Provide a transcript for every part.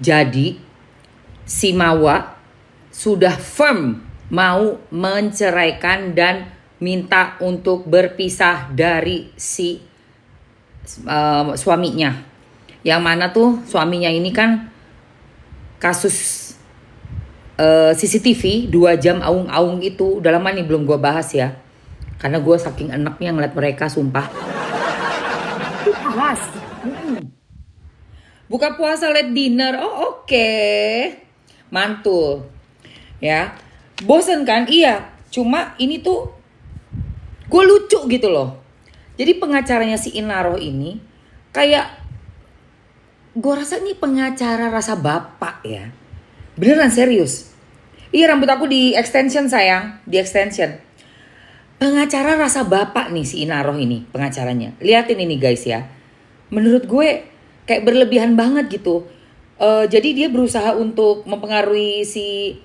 Jadi si Mawa sudah firm mau menceraikan dan minta untuk berpisah dari si suaminya. Yang mana tuh suaminya ini kan kasus CCTV 2 jam aung-aung itu udah lama nih belum gue bahas ya. Karena gue saking enaknya ngeliat mereka sumpah. Bahas. Buka puasa late dinner. Oh oke. Mantul. Ya. Bosen kan? Iya. Cuma ini tuh gue lucu gitu loh. Jadi pengacaranya si Inaroh ini kayak gue rasa ini pengacara rasa bapak ya. Beneran serius. Iya, rambut aku di extension sayang, di extension. Pengacara rasa bapak nih si Inaroh ini pengacaranya. Liatin ini guys ya. Menurut gue kayak berlebihan banget gitu. Jadi dia berusaha untuk mempengaruhi si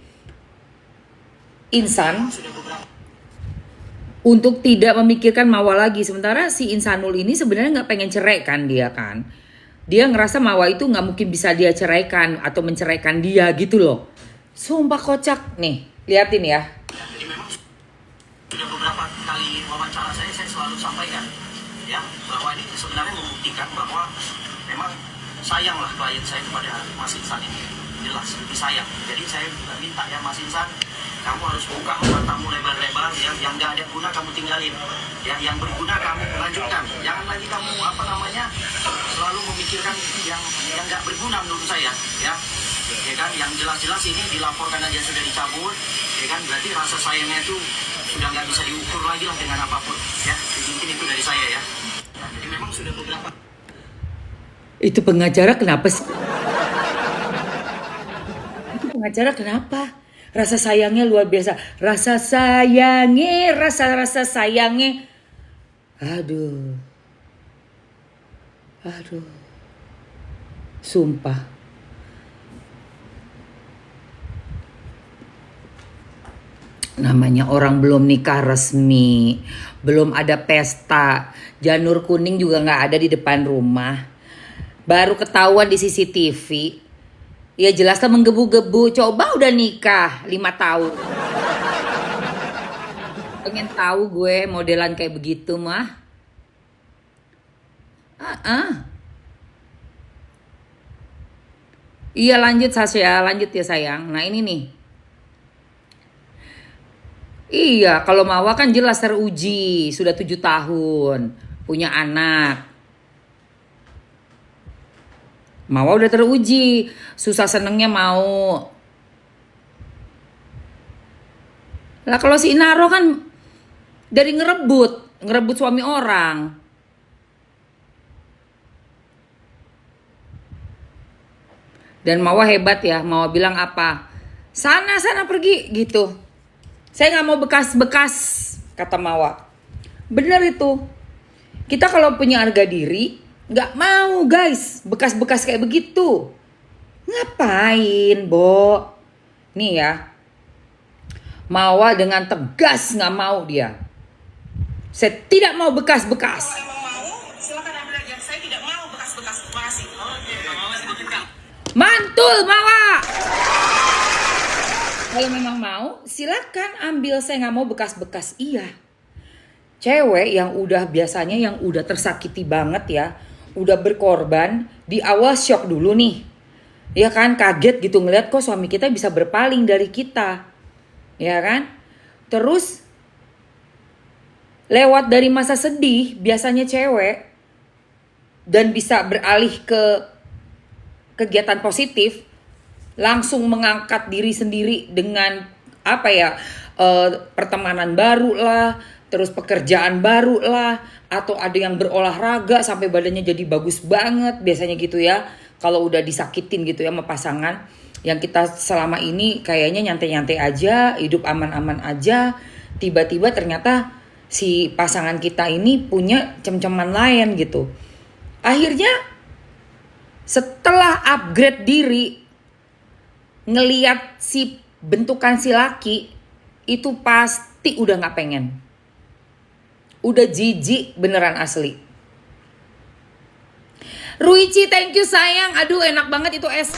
Insan untuk tidak memikirkan Mawa lagi. Sementara si Insanul ini sebenarnya nggak pengen cerai kan dia kan. Dia ngerasa Mawa itu nggak mungkin bisa dia ceraikan atau menceraikan dia gitu loh. Sumpah kocak nih, liatin ya. Jadi memang sudah beberapa kali wawancara saya selalu sampaikan ya bahwa ini sebenarnya membuktikan bahwa memang sayanglah klien saya kepada Mas Insan ini, jelas disayang. Jadi saya minta ya Mas Insan, kamu harus buka matamu lebar-lebar, yang nggak ada guna kamu tinggalin, ya yang berguna kamu lanjutkan. Jangan lagi kamu selalu memikirkan yang nggak berguna menurut saya, ya kan, yang jelas-jelas ini dilaporkan aja sudah dicabut, ya kan, berarti rasa sayangnya itu sudah nggak bisa diukur lagi lah dengan apapun, ya. Mungkin itu dari saya ya. Jadi memang sudah beberapa. Itu pengacara kenapa sih? Itu pengacara kenapa? Rasa sayangnya luar biasa. Rasa sayangnya, rasa sayangnya. Aduh. Sumpah. Namanya orang belum nikah resmi, belum ada pesta, janur kuning juga nggak ada di depan rumah, baru ketahuan di CCTV. Ya jelaslah menggebu-gebu. Coba udah nikah 5 tahun. Pengen tahu gue modelan kayak begitu mah. Iya lanjut Sasha, lanjut ya sayang. Nah ini nih. Iya, kalau Mawa kan jelas teruji, sudah 7 tahun, punya anak. Mawa udah teruji, susah senengnya mau. Lah kalau si Inaro kan dari ngerebut suami orang. Dan Mawa hebat ya, Mawa bilang apa? Sana pergi gitu. Saya nggak mau bekas-bekas, kata Mawa. Bener itu. Kita kalau punya harga diri, nggak mau guys, bekas-bekas kayak begitu. Ngapain, Bo? Nih ya. Mawa dengan tegas nggak mau dia. Saya tidak mau bekas-bekas. Kalau emang mau, silakan ambil aja. Saya tidak mau bekas-bekas. Terima kasih. Mantul, Mawa. Kalau memang mau, silakan ambil. Saya nggak mau bekas-bekas. Iya. Cewek yang udah biasanya yang udah tersakiti banget ya, udah berkorban, di awal shock dulu nih. Ya kan, kaget gitu ngeliat kok suami kita bisa berpaling dari kita. Ya kan? Terus lewat dari masa sedih biasanya cewek dan bisa beralih ke kegiatan positif, langsung mengangkat diri sendiri dengan apa ya, pertemanan baru lah, terus pekerjaan baru lah, atau ada yang berolahraga sampai badannya jadi bagus banget biasanya gitu ya. Kalau udah disakitin gitu ya sama pasangan, yang kita selama ini kayaknya nyantai-nyantai aja, hidup aman-aman aja, tiba-tiba ternyata si pasangan kita ini punya cem-ceman lain gitu. Akhirnya setelah upgrade diri, ngeliat si bentukan si laki itu pasti udah gak pengen. Udah jijik beneran asli. Ruici, thank you sayang. Aduh enak banget itu es.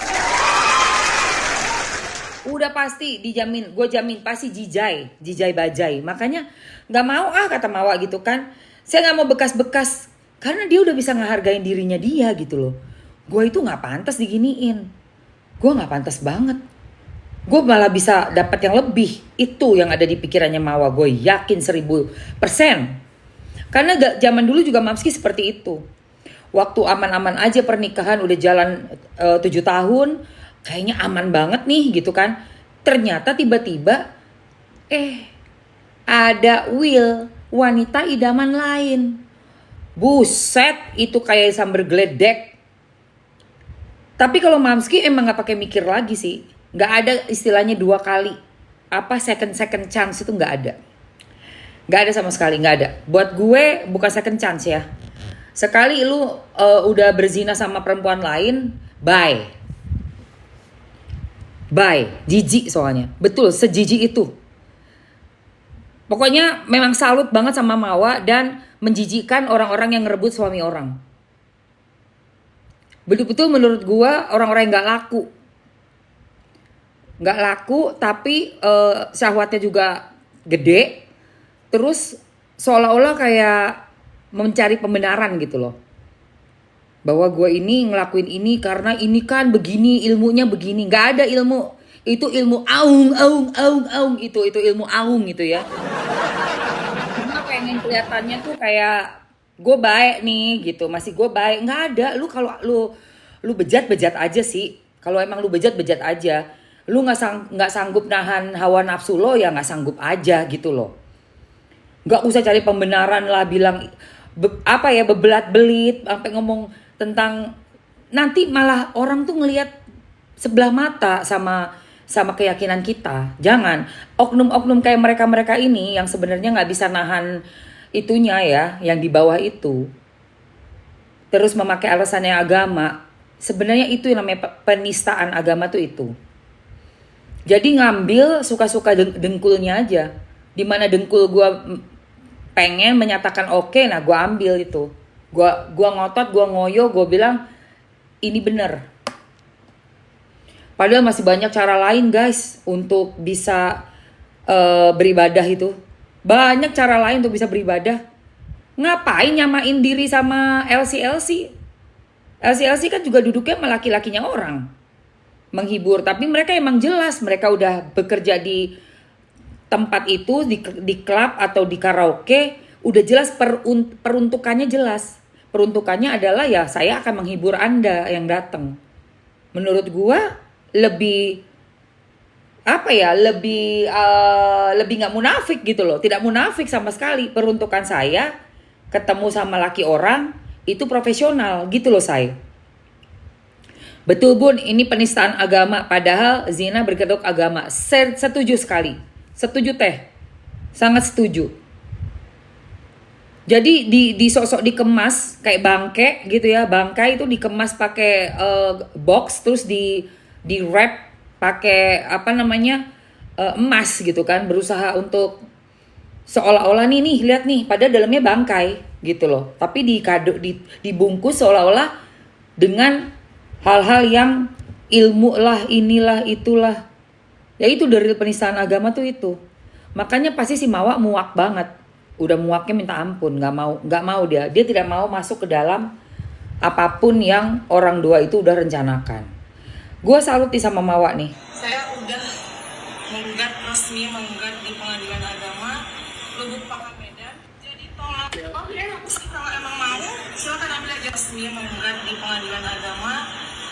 Udah pasti dijamin, gue jamin pasti jijai bajai. Makanya nggak mau kata Mawa gitu kan. Saya nggak mau bekas-bekas karena dia udah bisa ngehargain dirinya dia gitu loh. Gue itu nggak pantas diginiin. Gue nggak pantas banget. Gue malah bisa dapat yang lebih. Itu yang ada di pikirannya Mawa. Gue yakin 1000%. Karena zaman dulu juga Mamski seperti itu. Waktu aman-aman aja pernikahan udah jalan 7 tahun, kayaknya aman banget nih gitu kan. Ternyata tiba-tiba ada Will, wanita idaman lain. Buset, itu kayak sambar geledek. Tapi kalau Mamski emang gak pakai mikir lagi sih. Gak ada istilahnya 2 kali. Apa second chance itu gak ada. Gak ada sama sekali, gak ada. Buat gue bukan second chance ya. Sekali lu udah berzina sama perempuan lain, bye. Jijik soalnya. Betul, sejijik itu. Pokoknya memang salut banget sama Mawa dan menjijikkan orang-orang yang ngerebut suami orang. Betul-betul menurut gua orang-orang yang gak laku. Gak laku tapi syahwatnya juga gede. Terus seolah-olah kayak mencari pembenaran gitu loh. Bahwa gue ini ngelakuin ini karena ini kan begini, ilmunya begini. Gak ada ilmu. Itu ilmu aung. Itu ilmu aung gitu ya. Cuma pengen kelihatannya tuh kayak gue baik nih gitu. Masih gue baik. Gak ada. Lu kalau lu bejat aja sih. Kalau emang lu bejat aja. Lu gak sanggup nahan hawa nafsu lo ya gak sanggup aja gitu loh. Gak usah cari pembenaran lah bilang bebelat-belit sampai ngomong tentang nanti malah orang tuh ngelihat sebelah mata sama keyakinan kita. Jangan oknum-oknum kayak mereka ini yang sebenarnya nggak bisa nahan itunya ya, yang di bawah itu. Terus memakai alasannya agama. Sebenarnya itu yang namanya penistaan agama tuh itu. Jadi ngambil suka-suka dengkulnya aja. Dimana dengkul gue pengen menyatakan oke, nah gue ambil itu. Gue ngotot, gue ngoyo, gue bilang ini bener. Padahal masih banyak cara lain guys untuk bisa beribadah itu. Banyak cara lain untuk bisa beribadah. Ngapain nyamain diri sama LC? LC kan juga duduknya sama laki-lakinya orang. Menghibur, tapi mereka emang jelas mereka udah bekerja di tempat itu, di klub atau di karaoke, udah jelas peruntukannya jelas. Peruntukannya adalah ya saya akan menghibur Anda yang datang. Menurut gua lebih lebih nggak munafik gitu loh. Tidak munafik sama sekali. Peruntukan saya ketemu sama laki orang itu profesional gitu loh saya. Betul Bun, ini penistaan agama. Padahal zina berkedok agama. Setuju sekali. Setuju teh. Sangat setuju. Jadi di sosok dikemas kayak bangke gitu ya. Bangkai itu dikemas pakai box terus di wrap pakai emas gitu kan. Berusaha untuk seolah-olah nih lihat nih padahal dalamnya bangkai gitu loh. Tapi dibungkus seolah-olah dengan hal-hal yang ilmu lah, inilah, itulah. Ya itu dari penistaan agama tuh itu. Makanya pasti si Mawa muak banget. Udah muaknya minta ampun, nggak mau dia tidak mau masuk ke dalam apapun yang orang dua itu udah rencanakan. Gue salut sama Mawa nih. Saya udah resmi menggugat di Pengadilan Agama Lubuk Pakam Medan. Jadi tolong, kalau emang mau silakan ambil aja resmi menggugat di Pengadilan Agama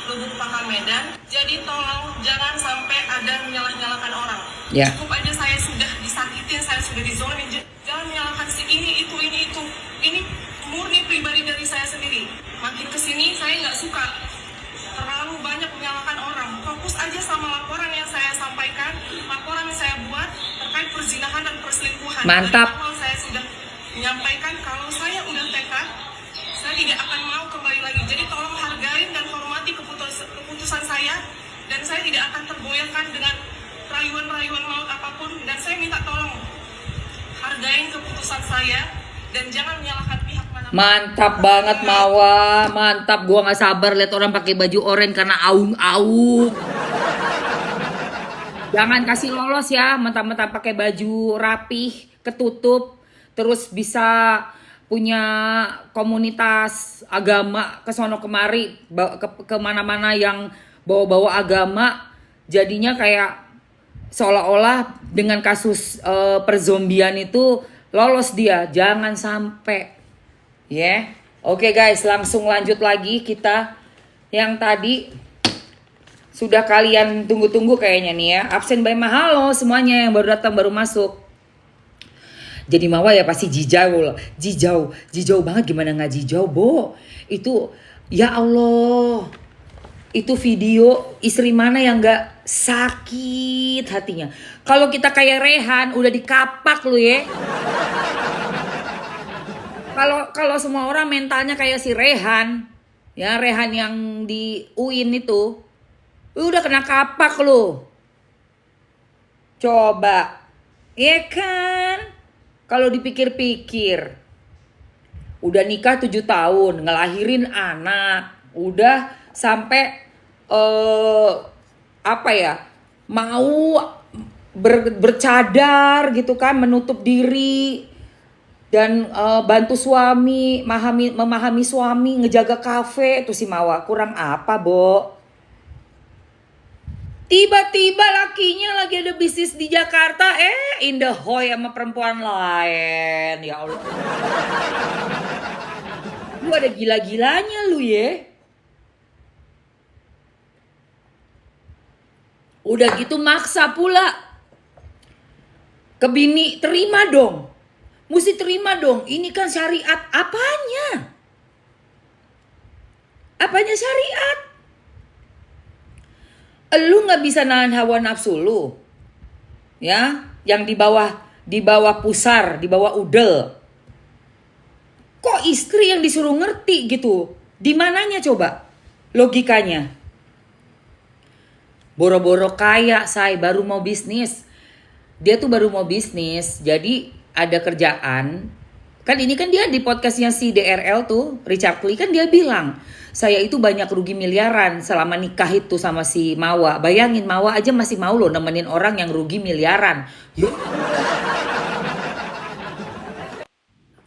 Lubuk Pakam Medan. Jadi tolong jangan sampai ada menyalah-nyalahkan orang. Ya. Cukup aja saya sudah disakitin, saya sudah dizolimin. Jangan menyalahkan si ini itu. Ini murni pribadi dari saya sendiri. Makin kesini saya nggak suka terlalu banyak menyalahkan orang. Fokus aja sama laporan yang saya sampaikan, laporan yang saya buat terkait perzinahan dan perselingkuhan. Mantap. Dari awal saya sudah menyampaikan kalau saya udah tekad, saya tidak akan mau kembali lagi. Jadi tolong hargain dan hormati keputusan saya, dan saya tidak akan tergoyahkan dengan rayuan-rayuan maut apapun. Dan saya minta tolong hargain keputusan saya dan jangan menyalahkan pihak mana. Mantap banget Mawa, mantap. Gua nggak sabar lihat orang pakai baju oranye karena aung-aung. Jangan kasih lolos ya, mentang-mentang pakai baju rapih, ketutup, terus bisa punya komunitas agama kesono kemari, kemana-mana yang bawa-bawa agama, jadinya kayak seolah-olah dengan kasus perzombian itu lolos dia. Jangan sampai. Ya, oke guys, langsung lanjut lagi kita yang tadi sudah kalian tunggu-tunggu kayaknya nih ya. Absen by Mahalo semuanya yang baru datang, baru masuk. Jadi Mawa ya pasti jijau loh. Jijau banget, gimana nggak jijau, Bo? Itu ya Allah. Itu video istri mana yang nggak sakit hatinya. Kalau kita kayak Rehan udah dikapak lu ya. Kalau semua orang mentalnya kayak si Rehan, ya Rehan yang di UIN itu, udah kena kapak lu. Coba, ya kan? Kalau dipikir-pikir, udah nikah 7 tahun, ngelahirin anak, udah sampai mau bercadar gitu kan, menutup diri. Dan bantu suami, memahami suami, ngejaga kafe. Itu si Mawa kurang apa, Bo? Tiba-tiba lakinya lagi ada bisnis di Jakarta, in the hoy sama perempuan lain. Ya Allah. Lu ada gila-gilanya lu ya. Udah gitu maksa pula. Ke bini, terima dong. Mesti terima dong, ini kan syariat. Apanya? Apanya syariat? Lu gak bisa nahan hawa nafsu lu. Ya, yang di bawah pusar, di bawah udel. Kok istri yang disuruh ngerti gitu? Di mananya coba logikanya? Boro-boro kaya, say, baru mau bisnis. Dia tuh baru mau bisnis, jadi ada kerjaan. Kan ini kan dia di podcastnya si DRL tuh, Richard Lee, kan dia bilang, saya itu banyak rugi miliaran selama nikah itu sama si Mawa. Bayangin, Mawa aja masih mau loh nemenin orang yang rugi miliaran.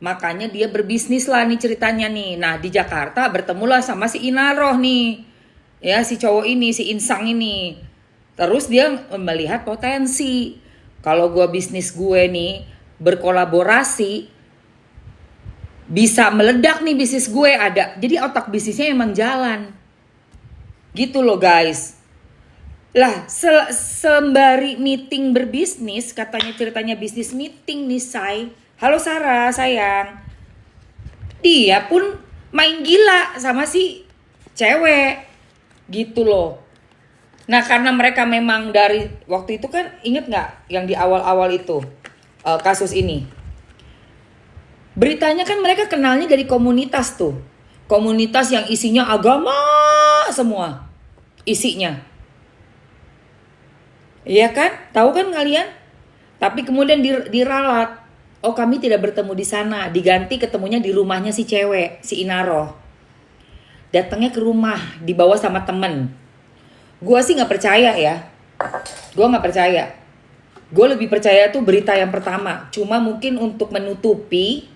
Makanya dia berbisnis lah nih ceritanya nih. Nah di Jakarta bertemulah sama si Inaroh nih. Ya si cowok ini, si Insang ini. Terus dia melihat potensi. Kalau gue bisnis gue nih berkolaborasi, bisa meledak nih bisnis gue ada. Jadi otak bisnisnya emang jalan. Gitu loh guys. Lah sembari meeting berbisnis, katanya ceritanya bisnis meeting nih say. Halo Sarah sayang. Dia pun main gila sama si cewek. Gitu loh. Nah karena mereka memang dari waktu itu kan, inget gak yang di awal-awal itu kasus ini, beritanya kan mereka kenalnya dari komunitas tuh, komunitas yang isinya agama semua isinya, iya kan, tahu kan kalian? Tapi kemudian diralat, oh kami tidak bertemu di sana, diganti ketemunya di rumahnya si cewek, si Inaroh. Datangnya ke rumah dibawa sama temen. Gua sih nggak percaya ya, gua nggak percaya. Gue lebih percaya tuh berita yang pertama. Cuma mungkin untuk menutupi,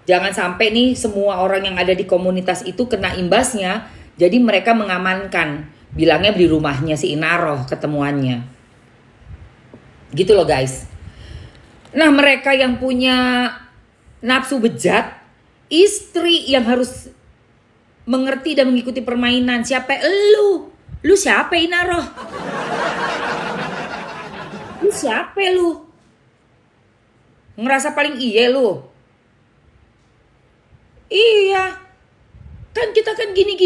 jangan sampai nih semua orang yang ada di komunitas itu kena imbasnya. Jadi mereka mengamankan. Bilangnya di rumahnya si Inaroh ketemuannya. Gitu loh guys. Nah mereka yang punya nafsu bejat, istri yang harus mengerti dan mengikuti permainan. Siapa elu? Lu siapa Inaroh? Lu siapa lu? Ngerasa paling iye lu? Iya. Kan kita kan gini.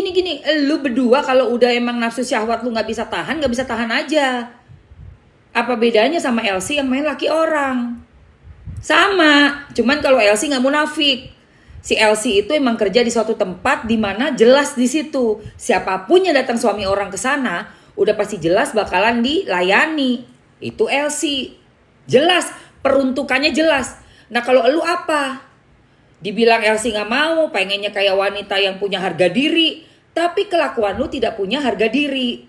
Lu berdua kalau udah emang nafsu syahwat lu gak bisa tahan aja. Apa bedanya sama Elsie yang main laki orang? Sama. Cuman kalau Elsie gak munafik. Si Elsie itu emang kerja di suatu tempat di mana jelas di situ. Siapapun yang datang suami orang ke sana, udah pasti jelas bakalan dilayani. Itu Elsie. Jelas, peruntukannya jelas. Nah kalau lu apa? Dibilang Elsie nggak mau, pengennya kayak wanita yang punya harga diri, tapi kelakuan lu tidak punya harga diri.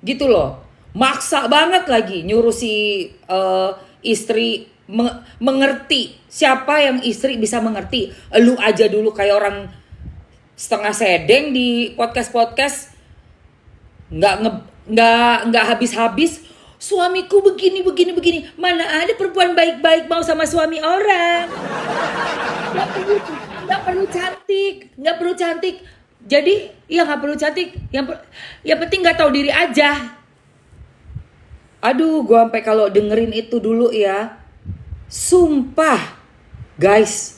Gitu loh. Maksa banget lagi nyuruh si istri mengerti. Siapa yang istri bisa mengerti? Lu aja dulu kayak orang setengah sedeng di podcast nggak habis-habis. Suamiku begini. Mana ada perempuan baik-baik mau sama suami orang? Nggak perlu cantik. Jadi ya nggak perlu cantik. Yang penting nggak tahu diri aja. Aduh, gue sampai kalau dengerin itu dulu ya, sumpah, guys.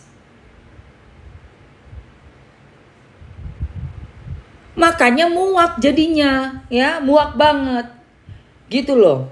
Makanya muak jadinya, ya muak banget, gitu loh.